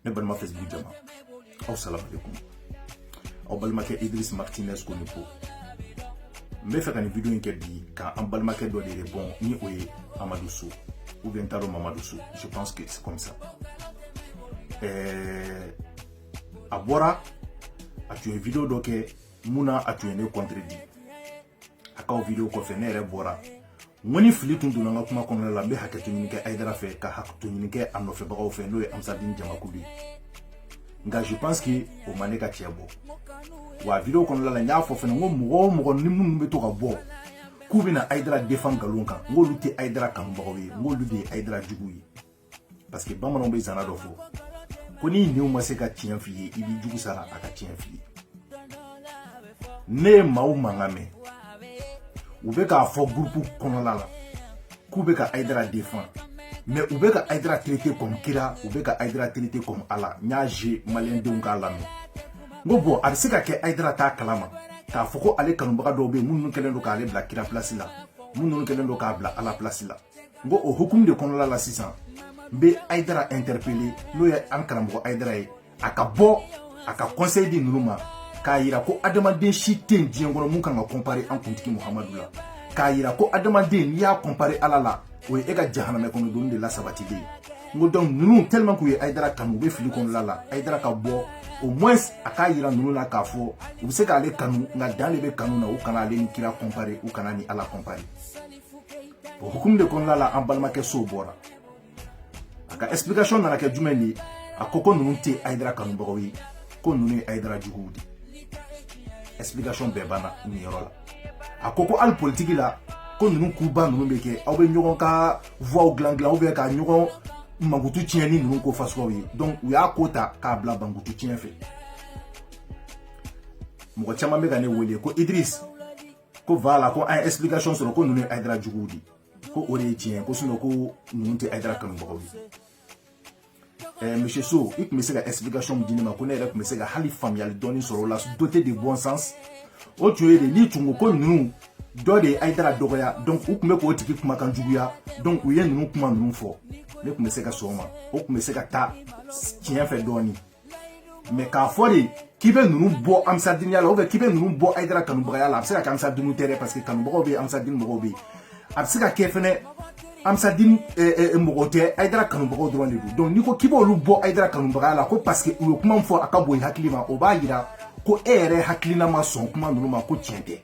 ne balma Facebook jama aw salam alaikum aw balma ke Idriss Martinez ko nipo me fa kan vidéo in ke bi ka an balma ke do de répond ni oye Amadou Sow ou bien Talo Mamadou Sow. Je pense que c'est comme ça. Abora a tué une vidéo donc Mouna a tué une contredit. A ka vidéo ko fe ne re bora ngoni fili tun dun nga kuma kono la be hakati ni ke aidara fe ka hakatu ni ke amno fe bago fe no e amsadin jamakuli nga je pense que o maneka tiabo wa vidéo kono la nya fo fe ngo mo ni mun be to ka bo ku bina aidara defam galonka ngo luti aidara kan bago we ngo ludi aidara jugu yi parce que bamano be zana do fo ko ni ne o maseka tian fi ibi jugu sara aka tian fi ne maou mangame ou be ka fo groupe kono la ku be ka aidara défend mais ou be ka aidara traiter comme kira ou be ka aidara traiter comme ala nya je malien de ngala me ngobo arsika ke aidara ta kalama ka foko ale kanu baga do be munnu kelen do ka ale bla kira place la munnu kelen do ka bla ala place la ngo o hukum de kono la 600 be aidara interpeller no ya ankara mo aidara e akabo aka conseil di nuluma ka yira ko adamaden shi ten diyen gono mun kan ga comparer an kuntiki Muhammadu la ka yira ko adamaden ni ya comparer ala la o e ga jahannama kono dum de la sabati de ngo donc nunu tellement que aidara kanu be fili kono la aidara ka bo au moins aka yira nunu la ka fo u se ka ale kanu nga dans le be kanu na o kana ale ni kira comparer ou kana ni ala comparer o hukum de kono la an balma ke so bora aka explication na ke jumeni akoko nunu te aidara kanu bagowi ko nunu aidara jugudi explication bebana ni yorola akoko al politique la ko nunu kuba nunu beke aw be nyogon ka voix glangla ou be ka nyogon mangutu tieni nunu ko faso wi donc u ya kota ka bla bangutu tien fe mo chama be gane wele ko Idriss ko vala ko ay explication sur ko nunu aidra jugudi ko ore tien ko suno ko nunu te aidra kan bo Monsieur Sow, il me sait explication d'une ma connaît me sait hali familial donner sur la doté de bon sens. O tu es ni tu ko nous do de aidara dogoya donc ou me ko tiki kuma kan juguya donc ou yen nous kuma nous fo. Ne me sait ka soma. O me sait ka ta tien fait doni. Mais ka fo de qui veut nous bo amsadin ya la ou qui veut nous bo aidara kan bogaya la c'est ka amsadin nous terre parce que kan bogo be amsadin bogo be. Absika kefene amsadin mogote aidara kanu bogo droit de donc niko kibo lu bo aidara kanu bogo la ko parce que o kuma fo akabo hakilima o ba yira ko ere hakilina ma son kuma nulu ma ko tiende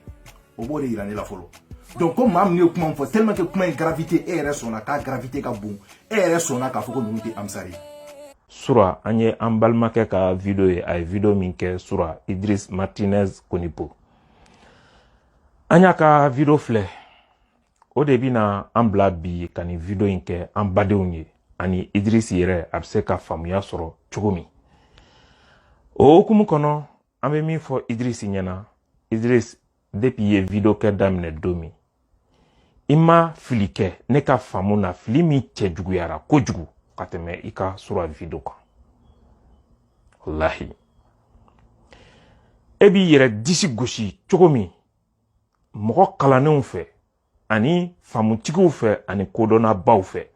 o bo de yira ne la folo donc comme mam ne kuma fo tellement que kuma gravité ere sona ka gravité ka bon ere sona ka fo ko nulu ti amsari sura anye ambalma ke ka video e ay video minke sura Idriss Martinez konipo anya ka video fle o debi na ambla bi kani video inke ambadeunye ani Idriss yere abse ka famuya soro chugumi o kumukono ambe mi fo Idriss nyana Idriss depuis ye video ke damne domi ima filike ne ka famu na filimi chejugu yara kojugu kateme ika sura video ka wallahi ebi yere disi goshi chugumi moko kalanenw fe ani famutigiw fe ani kodona baw fe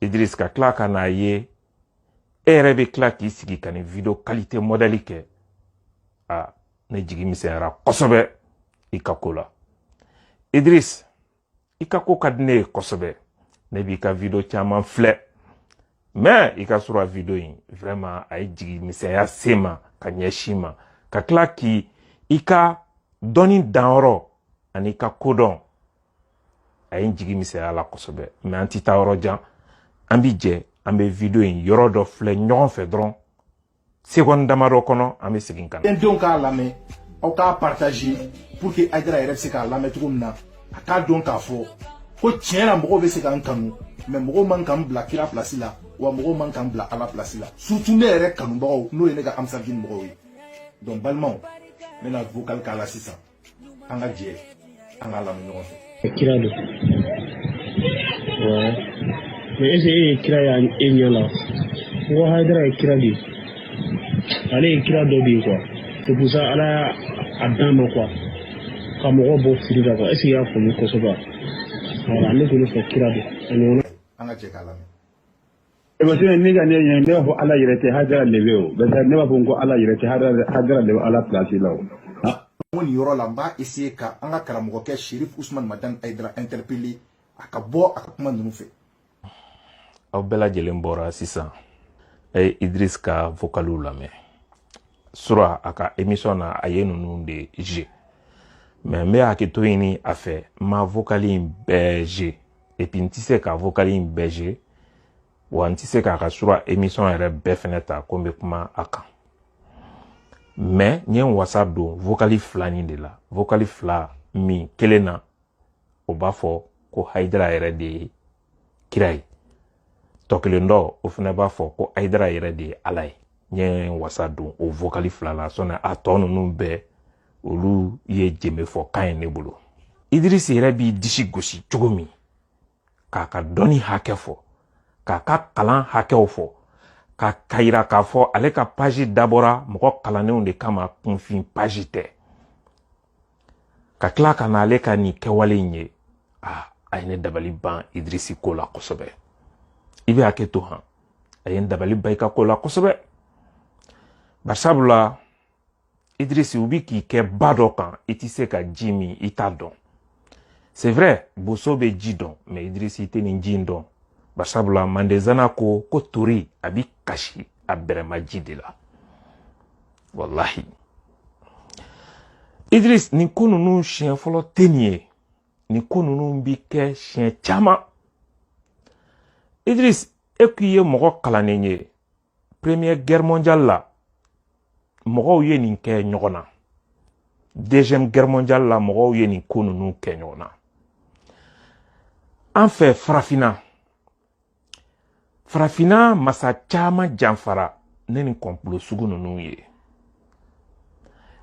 Idriss ka kla kana ye erebe kla ki sigi kani video qualité modèle ke a ne jigi misera kosobe ikakola Idriss ikako kadne kosobe ne bi ka video chama fle mais ika sura video yin vraiment ay jigi misera sema kanyeshima ka kla ki ika doni danro ani ka kodon ay jigi misera la kosobe mais anti tawro jan ambije ambe video in yoro do fle nyon fe dron seconde damaro kono ambe sigin kan donc ka lame o ka partager pour que aidara RFC ka lame tukumna aka donc ka fo ko tiena mbogo be se kan kanu mais mbogo man kan bla kila place la wa mbogo man kan bla ala place la surtout ne rek kanu mbogo no ne ga amsa gin mbogo wi donc balmon mais la vocal ka la 600 anga je anga lame nyon fe kirado ouais mais ese kira ya enyola wo haidara kiradi ale kirado bi quoi c'est pour ça ala adama quoi comme on va faire quoi ese ya ko ko so ba voilà ne ko le kirado enyola anga je kala e ba sene ni ga ne fo ala yirete hadara leveo ba sa ne ba fo ala yirete hadara leveo ala place lawo woni yoro la mba essayer ka anga karamogo ke Shérif Ousmane Madane Aidara interpellé aka bo aka kuma nunu fe aw bela jelen bora sisan Idriss ka vocalu lamɛ sura aka émission na aye nunu de G mais me hakito ɲini a fɛ ma vocali bɛɛ G et puis n tɛ se ka vocali bɛɛ G wa n tɛ se k'a ka sura émission yɛrɛ bɛɛ fɛnɛ ta ko n bɛ kuma a kan mais n ye n wasa don vocali fila nin de la vocali fila min kelen na o b'a fɔ ko Haidara yɛrɛ de ye kira ye tɔ kelen dɔ o fɛnɛ b'a fɔ ko Haidara yɛrɛ de ye ala ye n ye n wasa don o vocali fila la sɔnni a tɔ ninnu bɛɛ olu ye jɛmɛ fɔ kan ye ne bolo Idriss yɛrɛ b'i disi gosi cogo min k'a ka dɔnni hakɛ fɔ k'a ka kalan hakɛw fɔ ka yira k'a fɔ ale ka page dabɔra mɔgɔ kalannenw de kama kunfin page tɛ ka tila ka na ale ka nin kɛwale in ye a ye ne dabali ban Idriss ko la kosɛbɛ i bɛ hakɛ to han a ye n dabali ban i ka ko la kosɛbɛ barisabula Idriss u bi k'i kɛ ba dɔ kan i tɛ se ka ji min i t'a dɔn c'est vrai boso bɛ ji dɔn mais Idriss i tɛ nin ji in dɔn barisabula mandezana ko tori a bi kasi a bɛrɛma ji de la wallahi Idriss nin ko ninnu siɲɛ fɔlɔ tɛ nin ye nin ko ninnu bi kɛ siɲɛ caman Idriss e k'i ye mɔgɔ kalannen ye première guerre mondiale la mɔgɔw ye nin kɛ ɲɔgɔn na deuxième guerre mondiale la mɔgɔw ye nin ko ninnu kɛ ɲɔgɔn na an fɛ farafina masa caman janfara ne nin complot sugu ninnu ye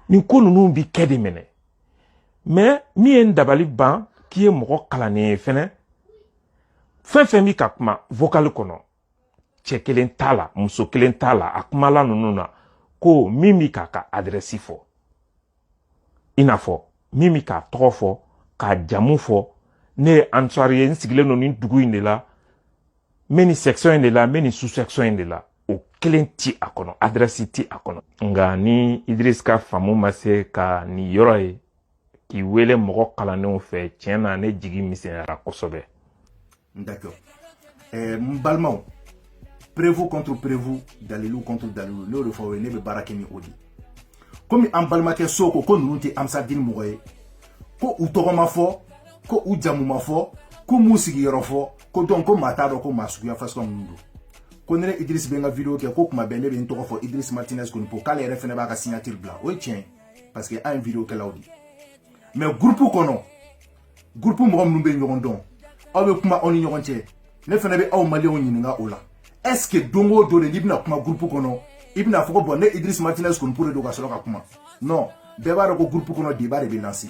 nin ko ninnu bi kɛ de minɛ mais min ye n dabali ban k'i ye mɔgɔ kalannen ye fɛnɛ fɛn fɛn bi ka kuma vocal kɔnɔ cɛ kelen t'a la muso kelen t'a la a kumala ninnu na ko min bi k'a ka adresse fɔ i n'a fɔ min bi k'a tɔgɔ fɔ k'a jamu fɔ ne ye Ansari ye n sigilen don nin dugu in de la n bɛ nin section in de la n bɛ nin sous section in de la o kelen ti a kɔnɔ adresse ti a kɔnɔ nka ni Idriss ka faamu ma se ka nin yɔrɔ ye k'i wele mɔgɔ kalannenw fɛ tiɲɛ na ne jigi misɛnyara kosɛbɛ. D'accord. N balimaw prévu contre prévu Dalilou contre Dalilou ne de fɔ ne bɛ baara kɛ ni o de komi an balimakɛ so ko ninnu tɛ Amsadine mɔgɔ ye ko u tɔgɔ ma fɔ ko u jamu ma fɔ ko m'u sigiyɔrɔ fɔ ko donc ko maa t'a dɔn ko maa suguya fasuguya minnu don ko ne Idriss bɛ n ka vidéo kɛ ko kuma bɛɛ ne bɛ n tɔgɔ fɔ Idriss Martinez Konipo k'ale yɛrɛ fɛnɛ b'a ka signature bila o ye tiɲɛ parce que an ye vidéo kɛlaw de mais groupe kɔnɔ groupe mɔgɔ minnu bɛ ɲɔgɔn dɔn aw bɛ kuma aw ni ɲɔgɔn cɛ ne fɛnɛ bɛ aw maliyɛnw ɲininka o la est-ce que don o don de n'i bɛna kuma groupe kɔnɔ i bɛna fɔ ko bon ne Idriss Martinez Konipo de don ka sɔrɔ ka kuma non bɛɛ b'a dɔn ko groupe kɔnɔ débat de bɛ lancer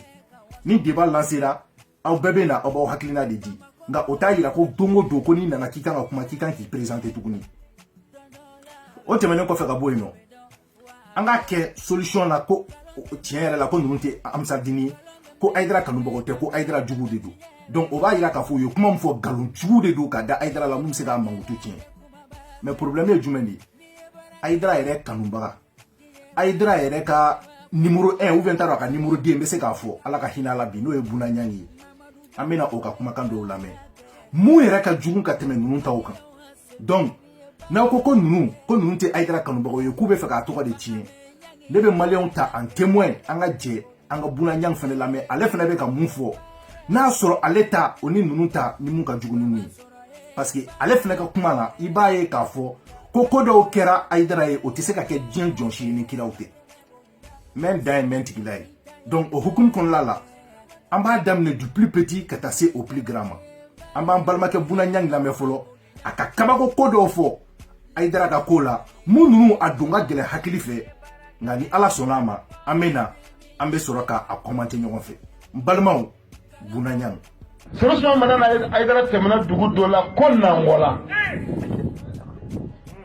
ni débat lancera aw bɛɛ bɛ na aw b'aw hakilina de di nka o t'a yira ko don o don ko n'i nana k'i kan ka kuma k'i kan k'i présenter tuguni o tɛmɛnen kɔfɛ ka bɔ yen nɔ an k'a kɛ solution la ko tiɲɛ yɛrɛ la ko ninnu tɛ Amsadini ye ko Haidara kanubagaw tɛ ko Haidara jugu de don donc o b'a yira k'a fɔ u ye kuma min fɔ nkalon jugu de don ka da Haidara la mun bɛ se k'a mankutu tiɲɛ mais problème ye jumɛn de ye Haidara yɛrɛ kanubaga Haidara yɛrɛ ka numéro 1 ou bien t'a dɔn a ka numéro 2 n bɛ se k'a fɔ ala ka hinɛ a la bi n'o ye Buna Ɲangi ye an bɛna o ka kumakan dɔw lamɛn mun yɛrɛ ka jugu ka tɛmɛ ninnu taw kan donc n'aw ko ninnu tɛ Haidara kanubagaw ye k'u bɛ fɛ k'a tɔgɔ de tiɲɛ ne bɛ maliyɛnw ta en témoin an ka jɛ an ka Buna Ɲangi fɛnɛ lamɛn ale fɛnɛ bɛ ka mun fɔ n'a sɔrɔ ale ta o ni ninnu ta ni mun ka jugu ni mun ye parce que ale fɛnɛ ka kuma la i b'a ye k'a fɔ ko dɔw kɛra Haidara ye o tɛ se ka kɛ diɲɛ jɔn si ye ni kiraw tɛ mɛ dan ye mɛ tigila ye donc o hukumu kɔnɔna la an b'a daminɛ du plus petit ka taa se au plus grand ma an b'an balimakɛ Buna Ɲangi lamɛn fɔlɔ a ka kabako ko dɔw fɔ Haidara ka ko la mun ninnu a don ka gɛlɛn hakili fɛ nka ni ala sɔnna a ma an bɛ na an bɛ sɔrɔ k'a commenter ɲɔgɔn fɛ n balimaw Buna Ɲangi solution mana na Haidara tɛmɛna dugu dɔ la ko Nangola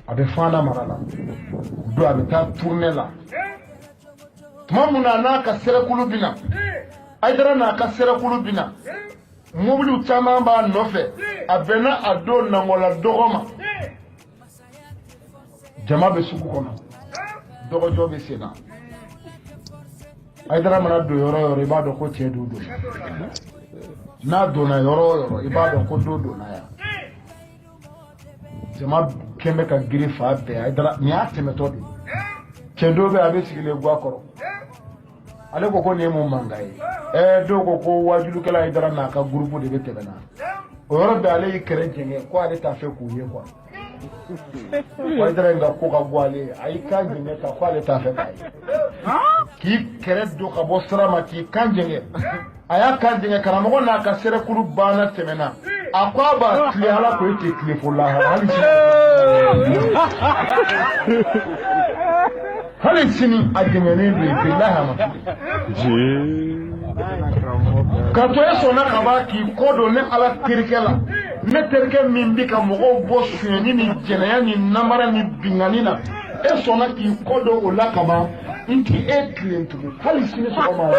a bɛ Fana mara la don a bɛ taa tournée la tuma mun na n'a ka serekulu bina Haidara n'a ka serekulu bina mobiliw caman b'a nɔfɛ a bɛnna a don Nangola dɔgɔ ma jama be sugu kono dogojo be sena Aidara mana do yoro iba do ko che do na do na yoro iba do ko do na ya jama kembe ka giri fa be Aidara ni ateme to do che do be abe sigile gwa koro ale ko ne mo mangai do ko wajulu kala Aidara na ka groupe de bete bana o yoro be ale ikere jenge ko ale ta fe ku ye kwa Aidara nga ko ka gwale ay ka jenge ta ko ale ta fe kai ki kere do ka bosra ma ki kanjenge aya kanjenge karamogo na ka sere kuru bana temena akwa ba kli ala ko ite kli fo la hali sini ajengene be billahi ma ka to eso na ka ba ki kodo ne ala kirkela ne terke min bi ka mogo bo sueni ni jenaya ni namara ni bingani na eso na ki kodo o la ka ba inti client hali sini so ma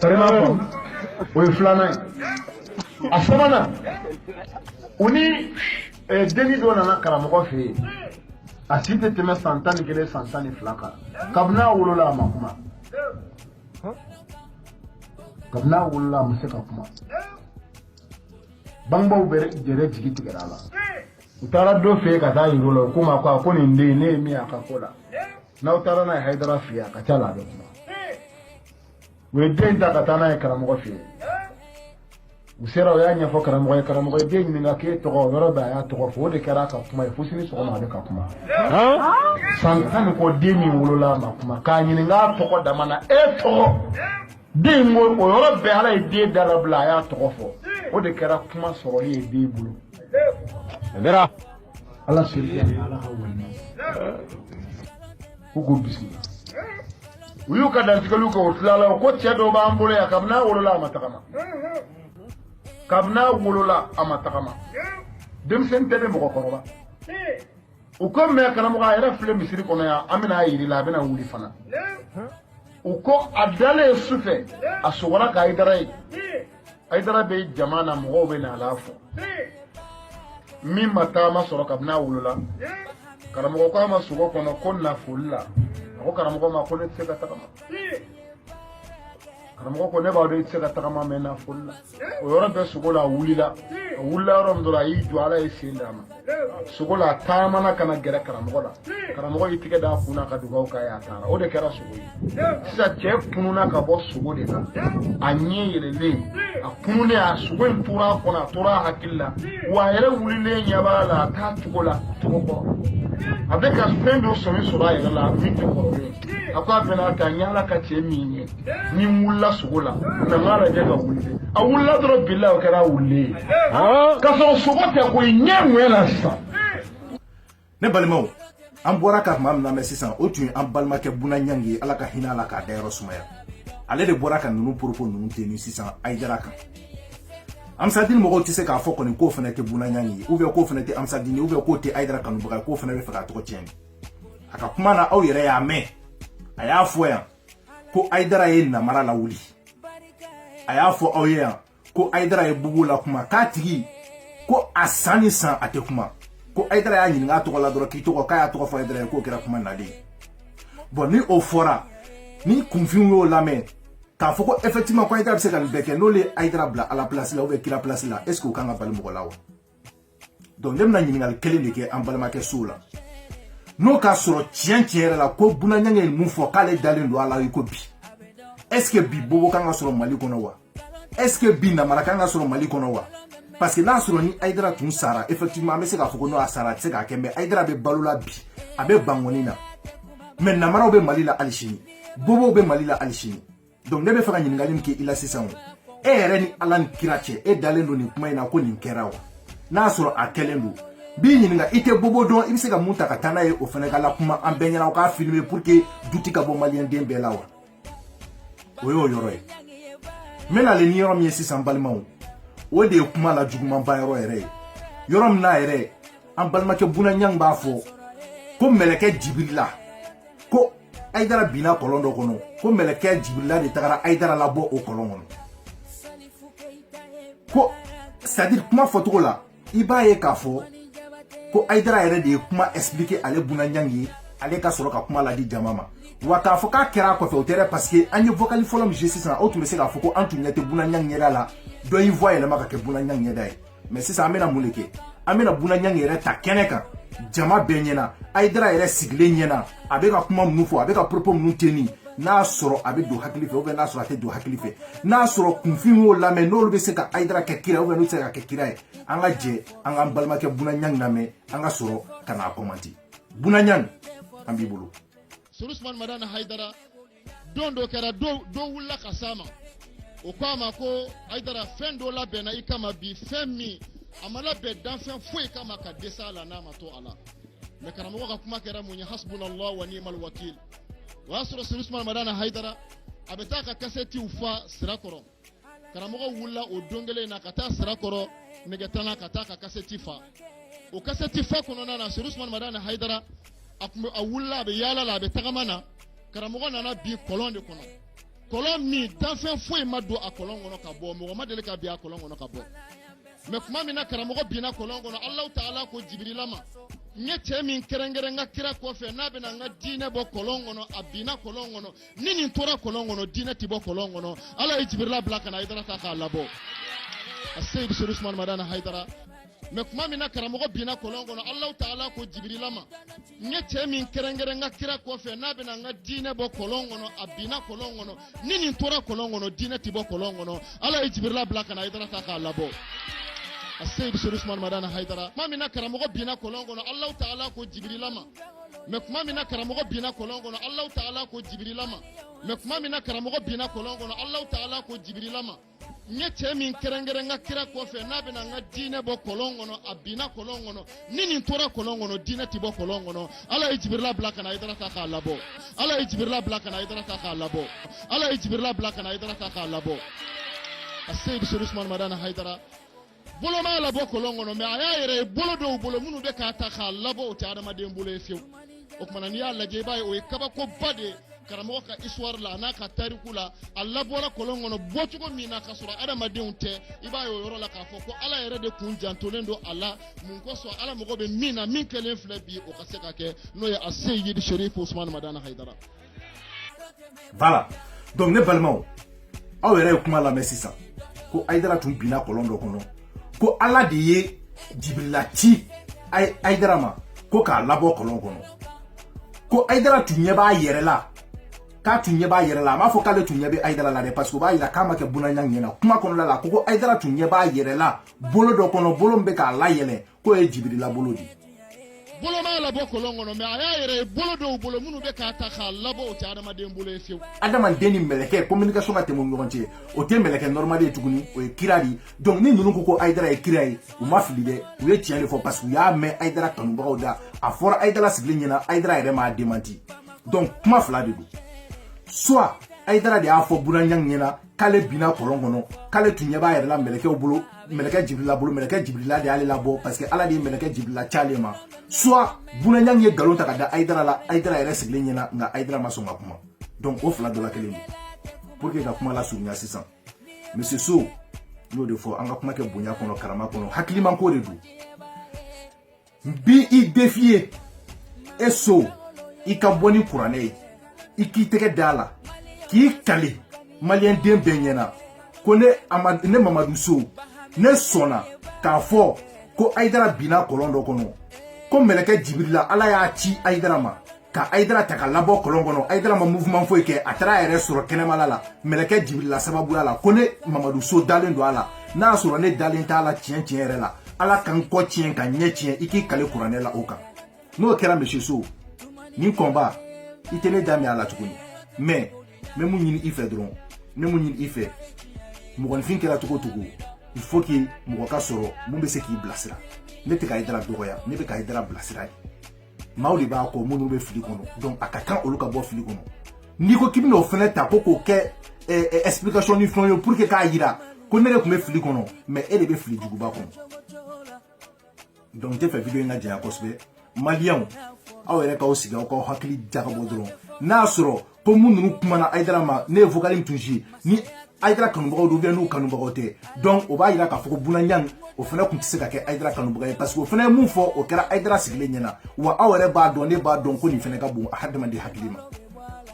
tarima ko o flana asamana uni deni do na karamogo fe asite teme santani kele santani flaka kabna wolola makuma kabna wolola museka kuma bangbo bere jere jigi tigala utara do fe ka ta yirolo kuma ko ni nde ne mi aka kola na utara na Haidara fi aka chala do kuma we den ta ka tana karamogo fi usera ya nya fo karamogo de ni nga ke to ro ba ya to fo de kara ka kuma fu sini so ma de ka kuma san ko de mi wolola ma kuma ka ni nga to ko da mana to de mo o ro be ala de darabla ya to fo o de kara kuma so li de bulu Vera Allah sirriya ala hawani ko bismillah uyu ka dan tikalu ko tlala ko cedo ba ambule ya kabna wolola matakama kabna wolola amatakama dem sen tebe mo ko roba o ko me kana mo ga era fle misiri kono ya amina yiri la bena wuli fana o ko adale sufe asogora ka Aidara be jamana mo be na lafo mi matama soro kabna wolola karamogo ko ma sugo kono konna fulla ko karamogo ma ko ne tseka takama karamogo ko ne ba do tseka takama mena fulla o yoro be sugo la wulila rom do la yi jwala e sindama sugo la tama na kana gere karamogo yitike da kuna ka dugaw ka ya tara o de kera sugo sisa che kununa ka bo sugo de ka anye yelele akunune a sugo tura kona tura hakilla wa yere wulile nyabala ta tugola tugo avec un spendo somi sura yere la vite ko akwa bena ta nyala ka che mini ni mulla sugola na mara je ga wulile a wulla dro billahi kara wulle ka so sugo te ko nyemwe la sa ne balimaw an bɔra ka tuma min na mɛ sisan o tun ye an balimakɛ Buna Ɲangi ala ka hinɛ la k'a dayɔrɔ sumaya ale de bɔra ka ninnu propos ninnu teni sisan Aidara kan Amsadini mɔgɔw tɛ se k'a fɔ kɔni k'o fana tɛ Buna Ɲangi ou bien k'o fana tɛ Amsadini ou bien k'o tɛ Aidara kanubaga ye k'o fana bɛ fɛ k'a tɔgɔ tiɲɛ a ka kuma na aw yɛrɛ y'a mɛn a y'a fɔ yan ko Aidara ye namara lawuli a y'a fɔ aw ye yan ko Aidara ye bugu la kuma k'a tigi ko a san ni san a tɛ kuma ko Aidara y'a ɲininka tɔgɔ la dɔrɔn k'i tɔgɔ k'a y'a tɔgɔ fɔ Aidara ye k'o kɛra kuma nalen bon ni o fɔra ni kunfinw y'o lamɛn k'a fɔ ko effectivement ko Aidara bɛ se ka nin bɛɛ kɛ n'olu ye Aidara bila ala place la ou bien kira place la est ce que o kan ka bali mɔgɔ la wa donc ne bɛna ɲininkali kelen de kɛ an balimakɛ sow la n'o k'a sɔrɔ tiɲɛ yɛrɛ la ko Buna Ɲangi ye mun fɔ k'ale dalen don a la i ko bi est ce que bi bobo kan ka sɔrɔ Mali kɔnɔ wa est ce que bi namara kan ka sɔrɔ Mali kɔnɔ wa parce que n'a sɔrɔ ni Aidara tun sara effectivement an bɛ se k'a fɔ ko n'o a sara a tɛ se k'a kɛ mais Aidara bɛ balo la bi a bɛ bangoni na mais namaraw bɛ Mali la hali sini bobow bɛ Mali la hali sini donc ne bɛ fɛ ka ɲininkali min kɛ i la sisan o e yɛrɛ ni ala ni kira cɛ e dalen don nin kuma in na ko nin kɛra wa n'a sɔrɔ a kɛlen don b'i ɲininka i tɛ bobo dɔn i bɛ se ka mun ta ka taa n'a ye o fana ka la kuma an bɛɛ ɲɛna o k'a filmer pour que duti ka bɔ maliyɛn den bɛɛ la wa o y'o yɔrɔ ye n bɛ nalen ni yɔrɔ min ye sisan balimaw o de ye kuma la jugumanba yɔrɔ yɛrɛ ye yɔrɔ min na yɛrɛ an balimakɛ Buna Ɲangi b'a fɔ ko mɛlɛkɛ Jibirila ko Aidara binna kɔlɔn dɔ kɔnɔ ko mɛlɛkɛ Jibirila de tagara Aidara labɔ o kɔlɔn kɔnɔ ko c'est à dire kuma fɔcogo la i b'a ye k'a fɔ ko Aïdara yɛrɛ de ye kuma expliquer ale Bunanyang ye ale ka sɔrɔ ka kuma la di jama ma wa k'a fɔ k'a kɛra kɔfɛ o tɛ parce que an ye vocal fɔlɔ min sisan o tun bɛ se k'a fɔ ko an tun ɲɛ tɛ Bunanyang ɲɛda la dɔ y'i voix yɛlɛma ka kɛ Bunanyang ɲɛda ye mais sisan an bɛna mun de kɛ an bɛna Bunanyang yɛrɛ ta kɛnɛ kan jama bɛɛ ɲɛna Aïdara yɛrɛ sigilen ɲɛna a bɛ ka kuma minnu fɔ a bɛ ka propos minnu tenir n'a sɔrɔ a bɛ don hakili fɛ ou bien n'a sɔrɔ a tɛ don hakili fɛ n'a sɔrɔ kunfin y'o lamɛn n'olu bɛ se ka Aïdara kɛ kira ou bien n'olu tɛ se ka kɛ kira ye an ka jɛ an k'an balimakɛ Bunanyang lamɛn an ka sɔrɔ ka n'a commenter Bunanyang an b'i bolo. Ousmane Madana Haïdara don dɔ kɛra dɔ wulila ka s'a ma o ko a ma ko Haïdara fɛn dɔ labɛnna i kama bi fɛn min a ma labɛn danfɛn foyi kama ka dɛsɛ a la n'a ma to a la mais karamɔgɔ ka kuma kɛra mun ye hasbunallahu wa ni'mal wakil o y'a sɔrɔ Ousmane Madana Haïdara a bɛ taa ka kasɛtiw fa sira kɔrɔ karamɔgɔ wulila o don kelen na ka taa sira kɔrɔ nɛgɛtana ka taa ka kasɛti fa o kasɛti fa kɔnɔna na Ousmane Madana Haïdara a wulila a bɛ yaala la a bɛ tagama na karamɔgɔ nana bi kɔlɔn de kɔnɔ kɔlɔn min danfɛn foyi ma don a kɔlɔn kɔnɔ ka bɔ mɔgɔ ma deli ka bin a kɔlɔn kɔnɔ ka bɔ mais kuma min na karamɔgɔ binna kɔlɔn kɔnɔ Alahu Taala ko Jibirila ma n ye cɛ min kɛrɛnkɛrɛn n ka kira kɔfɛ n'a bɛna n ka diinɛ bɔ kɔlɔn kɔnɔ a binna kɔlɔn kɔnɔ ni nin tora kɔlɔn kɔnɔ diinɛ ti bɔ kɔlɔn kɔnɔ Ala ye Jibirila bila ka na Haïdara ta k'a labɔ a Seydi Ousmane Madana Haïdara mais kuma min na karamɔgɔ binna kɔlɔn kɔnɔ Alahu Taala ko Jibirila ma n ye cɛ min kɛrɛnkɛrɛn n ka kira kɔfɛ n'a bɛna n ka diinɛ bɔ kɔlɔn kɔnɔ a binna kɔlɔn kɔnɔ ni nin tora kɔlɔn kɔnɔ diinɛ ti bɔ kɔlɔn kɔnɔ Ala ye Jibirila bila ka na Haïdara ta k'a labɔ a Seydi Ousmane Madana Haïdara kuma min na karamɔgɔ binna kɔlɔn kɔnɔ Alahu Taala ko Jibirila ma mais kuma min na karamɔgɔ binna kɔlɔn kɔnɔ Alahu Taala ko Jibirila ma mais kuma min na karamɔgɔ binna kɔlɔn kɔnɔ Alahu Taala ko Jibirila ma n ye cɛ min kɛrɛnkɛrɛn n ka kira kɔfɛ n'a bɛna n ka diinɛ bɔ kɔlɔn kɔnɔ a binna kɔlɔn kɔnɔ ni nin tora kɔlɔn kɔnɔ diinɛ ti bɔ kɔlɔn kɔnɔ Ala ye Jibirila bila ka na Haïdara ta k'a labɔ Ala ye Jibirila bila ka na Haïdara ta k'a labɔ Ala ye Jibirila bila ka na Haïdara ta k'a labɔ a Seydi Ousmane Madana Haïdara bolo ma labɔ kɔlɔn kɔnɔ mais a y'a yɛrɛ ye bolo dɔw bolo minnu bɛ k'a ta k'a labɔ o tɛ adamaden bolo ye fiyewu o kumana n'i y'a lajɛ i b'a ye o ye kabakoba de ye karamɔgɔ ka histoire la a n'a ka tariku la a labɔra kɔlɔn kɔnɔ bɔcogo min na k'a sɔrɔ adamadenw tɛ i b'a ye o yɔrɔ la k'a fɔ ko Ala yɛrɛ de kun jantolen don a la mun kosɔn Ala mago bɛ min na min kɛlen filɛ bi o ka se ka kɛ n'o ye a Seydi Cherif Ousmane Madana Haïdara. Voilà donc ne balimaw aw yɛrɛ ye kuma lamɛn sisan ko Haïdara tun binna kɔlɔn dɔ kɔnɔ ko Ala de ye Jibirila ci Haïdara ma ko k'a labɔ kɔlɔn kɔnɔ ko Haïdara tun ɲɛ b'a yɛrɛ la k'a tun ɲɛ b'a yɛrɛ la a m'a fɔ k'ale tun ɲɛ bɛ Haïdara la dɛ parce que o b'a yira k'a ma kɛ Bunanyang ɲɛna kuma kɔnɔna la ko Haïdara tun ɲɛ b'a yɛrɛ la bolo dɔ kɔnɔ bolo min bɛ k'a layɛlɛn k'o ye Jibirila bolo de bolo ma labɔ kɔlɔn kɔnɔ mais a y'a yɛrɛ ye bolo dɔw bolo minnu bɛ k'a ta k'a labɔ o tɛ adamaden bolo ye fiyewu adamaden ni mɛlɛkɛ communication ka tɛmɛ u ni ɲɔgɔn cɛ o tɛ mɛlɛkɛ normal ye tuguni o ye kira de donc ni ninnu ko Haïdara ye kira ye u ma fili dɛ u ye tiɲɛ de fɔ parce que u y'a mɛn Haïdara kanubagaw da a fɔra Haïdara sigilen ɲɛna Haïdara yɛrɛ m'a démenti donc kuma fila de don soit Haïdara de y'a fɔ Bunanyang ɲɛna k'ale binna kɔlɔn kɔnɔ k'ale tun ɲɛ b'a yɛrɛ la mɛlɛkɛw bolo mɛlɛkɛ Jibirila bolo mɛlɛkɛ Jibirila de y'ale labɔ parce que Ala de ye mɛlɛkɛ Jibirila ci ale ma soit Bunanyang ye nkalon ta ka da Haïdara la Haïdara yɛrɛ sigilen ɲɛna nka Haïdara ma sɔn ka kuma donc o fila dɔ la kelen don pour que ka kuma la surunya sisan monsieur Sow y'o de fɔ an ka kuma kɛ bonya kɔnɔ karama kɔnɔ hakilimanko de don bi i défier e Sow i ka bɔ ni kuranɛ ye i k'i tɛgɛ da la k'i kale maliyɛn den bɛɛ ɲɛna ko ne Mamadou Sow ne sɔnna k'a fɔ ko Haïdara binna kɔlɔn dɔ kɔnɔ ko mɛlɛkɛ Jibirila Ala y'a ci Haïdara ma ka Haïdara ta ka labɔ kɔlɔn kɔnɔ Haïdara ma mouvement foyi kɛ a taara a yɛrɛ sɔrɔ kɛnɛmala la mɛlɛkɛ Jibirila sababuya la ko ne Mamadou Sow dalen don a la n'a sɔrɔ ne dalen t'a la tiɲɛ tiɲɛ yɛrɛ la Ala ka n kɔ tiɲɛ ka ɲɛ tiɲɛ i k'i kale kuranɛ la o kan n'o kɛra monsieur Sow nin combat i tɛ ne da min a la tuguni mais n bɛ mun ɲini i fɛ dɔrɔn ne mun ɲini i fɛ mɔgɔninfin kɛra cogo cogo il faut que mɔgɔ ka sɔrɔ mun bɛ se k'i bilasira ne tɛ ka Haïdara dɔgɔya ne bɛ ka Haïdara bilasira ye maaw de b'a kɔ minnu bɛ fili kɔnɔ donc a ka kan olu ka bɔ fili kɔnɔ n'i ko k'i bɛna o fɛnɛ ta ko k'o kɛ explication ni fɛnw ye pour que k'a yira ko ne de tun bɛ fili kɔnɔ mais e de bɛ fili juguba kɔnɔ donc n tɛ fɛ video in ka janya kosɛbɛ maliyɛnw aw yɛrɛ k'aw sigi aw k'aw hakili jagabɔ dɔrɔn n'a sɔrɔ ko mun ninnu kumana Haïdara ma ne ye vocal min tun joué ni Haïdara kanubagaw don ou bien n'u kanubagaw tɛ donc o b'a yira k'a fɔ ko Bunanyang o fana kun tɛ se ka kɛ Haidara kanubaga ye parce que o fana ye mun fɔ o kɛra Haidara sigilen ɲɛna wa aw yɛrɛ b'a dɔn ne b'a dɔn ko nin fana ka bon hadamaden hakili ma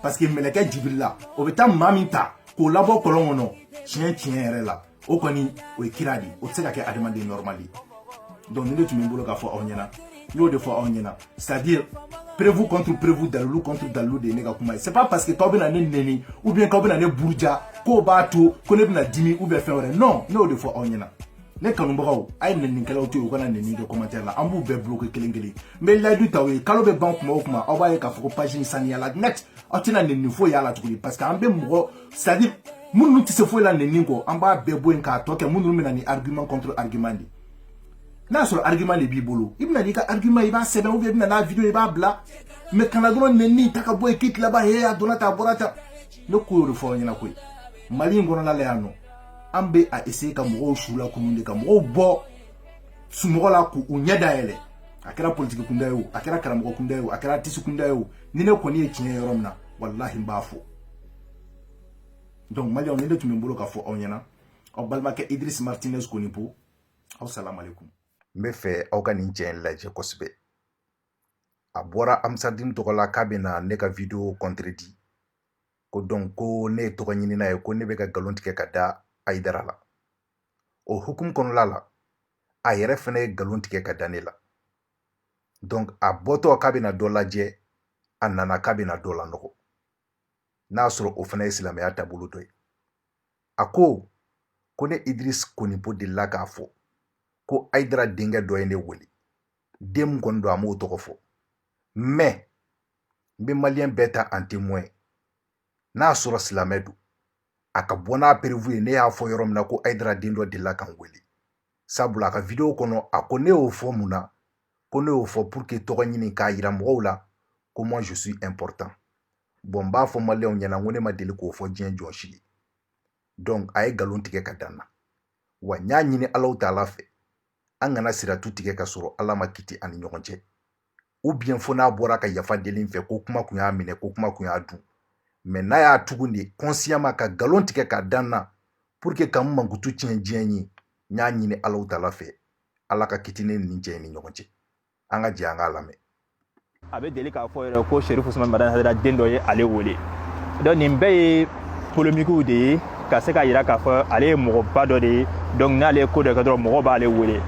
parce que mɛlɛkɛ Jibrila o bɛ taa maa min ta k'o labɔ kɔlɔn kɔnɔ tiɲɛ yɛrɛ la o kɔni o ye kira de o tɛ se ka kɛ hadamaden normal ye donc ni ne tun bɛ n bolo k'a fɔ aw ɲɛna n y'o de fɔ aw ɲɛna c'est-à-dire prévu contre prévu dalilu contre dalilu de ye ne ka kuma ye c'est pas parce que k'aw bɛna ne nɛni ou bien k'aw bɛna ne buruja k'o b'a to ko ne bɛna dimi ou bien fɛn wɛrɛ non ne y'o de fɔ aw ɲɛna ne kanubagaw a ye nɛnikɛlaw to yen u kana nɛni kɛ commentaire la an b'u bɛɛ bloquer kelen kelen n bɛ layidu ta o ye kalo bɛ ban kuma o kuma aw b'a ye k'a fɔ ko page in saniyala net aw tɛna nɛni foyi y'a la tuguni parce que an bɛ mɔgɔ c'est-à-dire minnu tɛ se foyi la nɛni kɔ an b'a bɛɛ bɔ yen k'a tɔ kɛ minnu bɛna ni argument contre argument de n'a sɔrɔ argument de b'i bolo i bɛna n'i ka argument i b'a sɛbɛn ou bien i bɛna n'a video i b'a bila mais kana dɔrɔn nɛni ta ka bɔ yen k'i tila ba he a donna ta a bɔra ta ne ko y'o de fɔ aw ɲɛna koyi Mali in kɔnɔna la yan nɔ an bɛ a essayer ka mɔgɔw su la kunun de ka mɔgɔw bɔ sunɔgɔ la k'u ɲɛ dayɛlɛ a kɛra politique kunda ye o a kɛra karamɔgɔ kunda ye o a kɛra artiste kunda ye o ni ne kɔni ye tiɲɛ yɔrɔ min na walahi n b'a fɔ donc Maliens ni ne tun bɛ n bolo ka fɔ aw ɲɛna aw balimakɛ Idriss Martinez Konipo aw salamu alaikum n bɛ fɛ aw ka nin cɛ in lajɛ kosɛbɛ a bɔra Amsaddin tɔgɔ la k'a bɛna ne ka video contredit ko donc ko ne ye tɔgɔ ɲinina ye ko ne bɛ ka galon tigɛ ka da Haidara la o hukumu kɔnɔla la a yɛrɛ fana ye galon tigɛ ka da ne la donc a bɔtɔ k'a bɛna dɔ lajɛ a nana k'a bɛna dɔ lanɔgɔ n'a sɔrɔ o fana ye silamɛya taabolo dɔ ye a ko ne Idriss Konipo delila k'a fɔ ko Haidara denkɛ dɔ ye ne wele den mun kɔni don a m'o tɔgɔ fɔ mais n bɛ maliyɛn bɛɛ ta en témoin n'a sɔrɔ silamɛ don a ka bɔ n'a prévu ye ne y'a fɔ yɔrɔ min na ko Haidara den dɔ delila ka n wele sabula a ka video kɔnɔ a ko ne y'o fɔ mun na ko ne y'o fɔ pour que tɔgɔ ɲini k'a yira mɔgɔw la ko moi je suis important bon n b'a fɔ maliyɛnw ɲɛna ko ne ma deli k'o fɔ diɲɛ jɔn si ye donc a ye galon tigɛ ka dan na wa n y'a ɲini Alahu Taala fɛ an kana siratu tigɛ ka sɔrɔ Ala ma kiti ani ɲɔgɔn cɛ ou bien fo n'a bɔra ka yafa deli n fɛ ko kuma kun y'a minɛ ko kuma kun y'a dun mais n'a y'a tugun de consciemment ka galon tigɛ ka dan na pour que ka n mankutu tiɲɛ diɲɛ ye n y'a ɲini Alahu Taala fɛ Ala ka kiti ne ni cɛ ni ɲɔgɔn cɛ an ka jɛ an k'a lamɛn a bɛ deli k'a fɔ yɛrɛ ko Cherif Ousmane Madani Haidara den dɔ ye ale wele donc nin bɛɛ ye polémiquew de ye ka se ka yira k'a fɔ ale ye mɔgɔba dɔ de ye donc n'ale ye ko dɔ kɛ dɔrɔn mɔgɔw b'ale wele